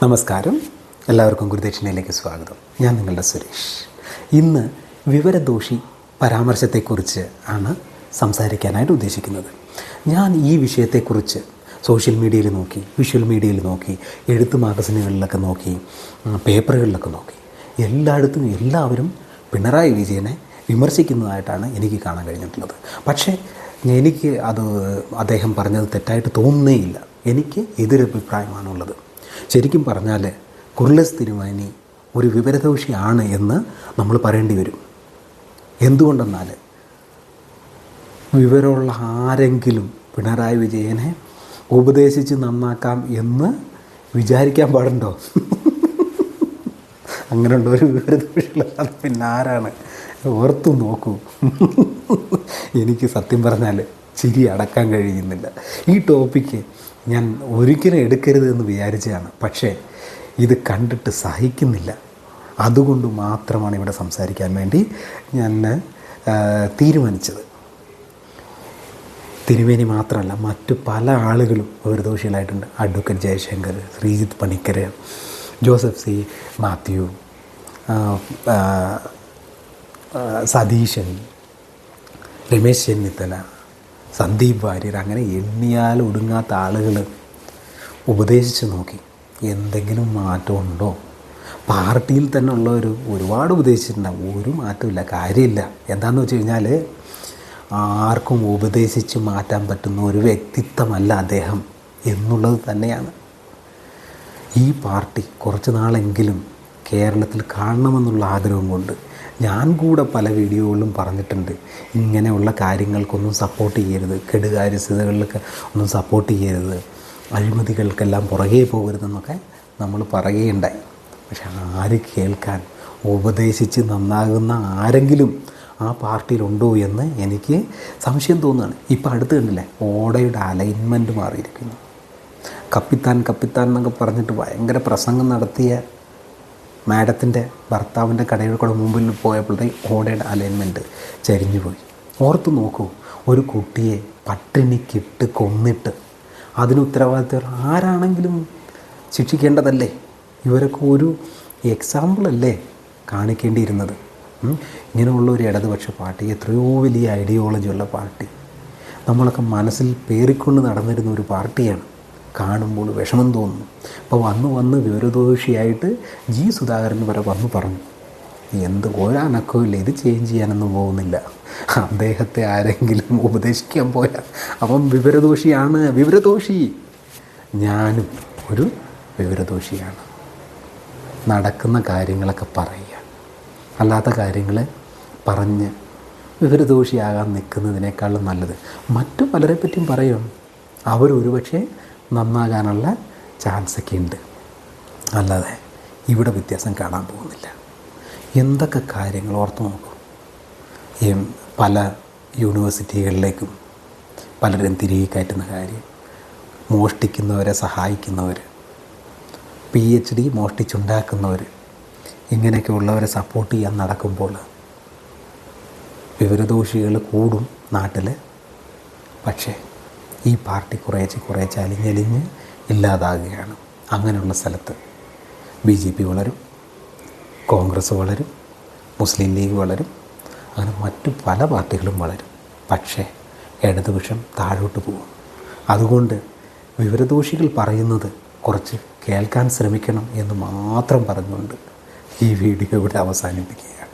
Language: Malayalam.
നമസ്കാരം, എല്ലാവർക്കും ഗുരുദക്ഷിണയിലേക്ക് സ്വാഗതം. ഞാൻ നിങ്ങളുടെ സുരേഷ്. ഇന്ന് വിവരദോഷി പരാമർശത്തെക്കുറിച്ച് ആണ് സംസാരിക്കാനായിട്ട് ഉദ്ദേശിക്കുന്നത്. ഞാൻ ഈ വിഷയത്തെക്കുറിച്ച് സോഷ്യൽ മീഡിയയിൽ നോക്കി, വിഷ്വൽ മീഡിയയിൽ നോക്കി, എഴുത്ത് മാഗസിനുകളിലൊക്കെ നോക്കി, പേപ്പറുകളിലൊക്കെ നോക്കി. എല്ലായിടത്തും എല്ലാവരും പിണറായി വിജയനെ വിമർശിക്കുന്നതായിട്ടാണ് എനിക്ക് കാണാൻ കഴിഞ്ഞിട്ടുള്ളത്. പക്ഷേ എനിക്ക് അദ്ദേഹം പറഞ്ഞത് തെറ്റായിട്ട് തോന്നുന്നേയില്ല. എനിക്ക് എതിരഭിപ്രായമാണുള്ളത്. ശരിക്കും പറഞ്ഞാൽ കുർലസ് തിരുമേനി ഒരു വിവരദോഷിയാണ് എന്ന് നമ്മൾ പറയേണ്ടി വരും. എന്തുകൊണ്ടെന്നാൽ വിവരമുള്ള ആരെങ്കിലും പിണറായി വിജയനെ ഉപദേശിച്ച് നന്നാക്കാം എന്ന് വിചാരിക്കാൻ പാടുണ്ടോ? അങ്ങനെയുള്ള ഒരു വിവരദോഷികളാണ് പിന്നെ ആരാണ്? ഓർത്തു നോക്കൂ. എനിക്ക് സത്യം പറഞ്ഞാൽ ചിരി അടക്കാൻ കഴിയുന്നില്ല. ഈ ടോപ്പിക്ക് ഞാൻ ഒരിക്കലും എടുക്കരുത് എന്ന് വിചാരിച്ചതാണ്. പക്ഷേ ഇത് കണ്ടിട്ട് സഹിക്കുന്നില്ല. അതുകൊണ്ട് മാത്രമാണ് ഇവിടെ സംസാരിക്കാൻ വേണ്ടി ഞാൻ തീരുമാനിച്ചത്. തിരുമേനി മാത്രമല്ല, മറ്റു പല ആളുകളും വിവരദോഷികളായിട്ടുണ്ട്. അഡ്വക്കേറ്റ് ജയശങ്കർ, ശ്രീജിത്ത് പണിക്കർ, ജോസഫ് സി മാത്യു, സതീശൻ, രമേശ് ചെന്നിത്തല, സന്ദീപ് വാര്യർ, അങ്ങനെ എണ്ണിയാൽ ഒടുങ്ങാത്ത ആളുകൾ ഉപദേശിച്ച് നോക്കി. എന്തെങ്കിലും മാറ്റമുണ്ടോ? പാർട്ടിയിൽ തന്നെ ഉള്ളവർ ഒരുപാട് ഉപദേശിച്ചിട്ടുണ്ടാവും. ഒരു മാറ്റമില്ല, കാര്യമില്ല. എന്താണെന്ന് വെച്ച് കഴിഞ്ഞാൽ ആർക്കും ഉപദേശിച്ച് മാറ്റാൻ പറ്റുന്ന ഒരു വ്യക്തിത്വമല്ല അദ്ദേഹം എന്നുള്ളത് തന്നെയാണ്. ഈ പാർട്ടി കുറച്ച് നാളെങ്കിലും കേരളത്തിൽ കാണണമെന്നുള്ള ആഗ്രഹം കൊണ്ട് ഞാൻ കൂടെ പല വീഡിയോകളിലും പറഞ്ഞിട്ടുണ്ട്, ഇങ്ങനെയുള്ള കാര്യങ്ങൾക്കൊന്നും സപ്പോർട്ട് ചെയ്യരുത്, കെടുകാര്യസ്ഥതകളിലൊക്കെ ഒന്നും സപ്പോർട്ട് ചെയ്യരുത്, അഴിമതികൾക്കെല്ലാം പുറകെ പോകരുതെന്നൊക്കെ നമ്മൾ പറയുകയുണ്ടായി. പക്ഷെ ആര് കേൾക്കാൻ? ഉപദേശിച്ച് നന്നാകുന്ന ആരെങ്കിലും ആ പാർട്ടിയിലുണ്ടോ എന്ന് എനിക്ക് സംശയം തോന്നുകയാണ്. ഇപ്പം അടുത്ത് കണ്ടില്ലേ, ഓടയുടെ അലൈൻമെൻറ്റ് മാറിയിരിക്കുന്നു. കപ്പിത്താൻ എന്നൊക്കെ പറഞ്ഞിട്ട് ഭയങ്കര പ്രസംഗം നടത്തിയ മാഡത്തിൻ്റെ ഭർത്താവിൻ്റെ കടയുടെ കൂടെ മുമ്പിൽ പോയപ്പോഴത്തേക്ക് ഓടയുടെ അലൈൻമെൻറ്റ് ചരിഞ്ഞു പോയി. ഓർത്ത് നോക്കൂ, ഒരു കുട്ടിയെ പട്ടിണിക്കിട്ട് കൊന്നിട്ട് അതിന് ഉത്തരവാദിത്തം ആരാണെങ്കിലും ശിക്ഷിക്കേണ്ടതല്ലേ? ഇവരൊക്കെ ഒരു എക്സാമ്പിളല്ലേ കാണിക്കേണ്ടിയിരുന്നത്? ഇങ്ങനെയുള്ള ഒരു ഇടതുപക്ഷ പാർട്ടി, എത്രയോ വലിയ ഐഡിയോളജിയുള്ള പാർട്ടി, നമ്മളൊക്കെ മനസ്സിൽ പേറിക്കൊണ്ട് നടന്നിരുന്ന ഒരു പാർട്ടിയാണ്. കാണുമ്പോൾ വിഷമം തോന്നുന്നു. അപ്പോൾ വന്ന് വിവരദോഷിയായിട്ട് ജി സുധാകരൻ വരെ വന്ന് പറഞ്ഞു, എന്ത് ഒരനക്കമില്ല, ഇത് ചേഞ്ച് ചെയ്യാനൊന്നും പോകുന്നില്ല. അദ്ദേഹത്തെ ആരെങ്കിലും ഉപദേശിക്കാൻ പോയാൽ അവൻ വിവരദോഷിയാണ്. വിവരദോഷി ഞാനും ഒരു വിവരദോഷിയാണ്. നടക്കുന്ന കാര്യങ്ങളൊക്കെ പറയുക, അല്ലാത്ത കാര്യങ്ങൾ പറഞ്ഞ് വിവരദോഷിയാകാൻ നിൽക്കുന്നതിനേക്കാളും നല്ലത് മറ്റു പലരെ പറ്റിയും പറയും. അവരൊരുപക്ഷെ നന്നാകാനുള്ള ചാൻസൊക്കെ ഉണ്ട്. അല്ലാതെ ഇവിടെ വ്യത്യാസം കാണാൻ പോകുന്നില്ല. എന്തൊക്കെ കാര്യങ്ങൾ ഓർത്ത് നോക്കൂ. പല യൂണിവേഴ്സിറ്റികളിലേക്കും പലരും തിരികെ കയറ്റുന്ന കാര്യം, മോഷ്ടിക്കുന്നവരെ സഹായിക്കുന്നവർ, PhD മോഷ്ടിച്ചുണ്ടാക്കുന്നവർ, ഇങ്ങനെയൊക്കെ ഉള്ളവരെ സപ്പോർട്ട് ചെയ്യാൻ നടക്കുമ്പോൾ വിവരദോഷികൾ കൂടും നാട്ടിൽ. പക്ഷേ ഈ പാർട്ടി കുറേശ്ശെ അലിഞ്ഞലിഞ്ഞ് ഇല്ലാതാകുകയാണ്. അങ്ങനെയുള്ള സ്ഥലത്ത് BJP വളരും, കോൺഗ്രസ് വളരും, മുസ്ലിം ലീഗ് വളരും, അങ്ങനെ മറ്റു പല പാർട്ടികളും വളരും. പക്ഷേ ഇടതുപക്ഷം താഴോട്ട് പോകും. അതുകൊണ്ട് വിവരദോഷികൾ പറയുന്നത് കുറച്ച് കേൾക്കാൻ ശ്രമിക്കണം എന്ന് മാത്രം പറഞ്ഞുകൊണ്ട് ഈ വീഡിയോ ഇവിടെ അവസാനിപ്പിക്കുക.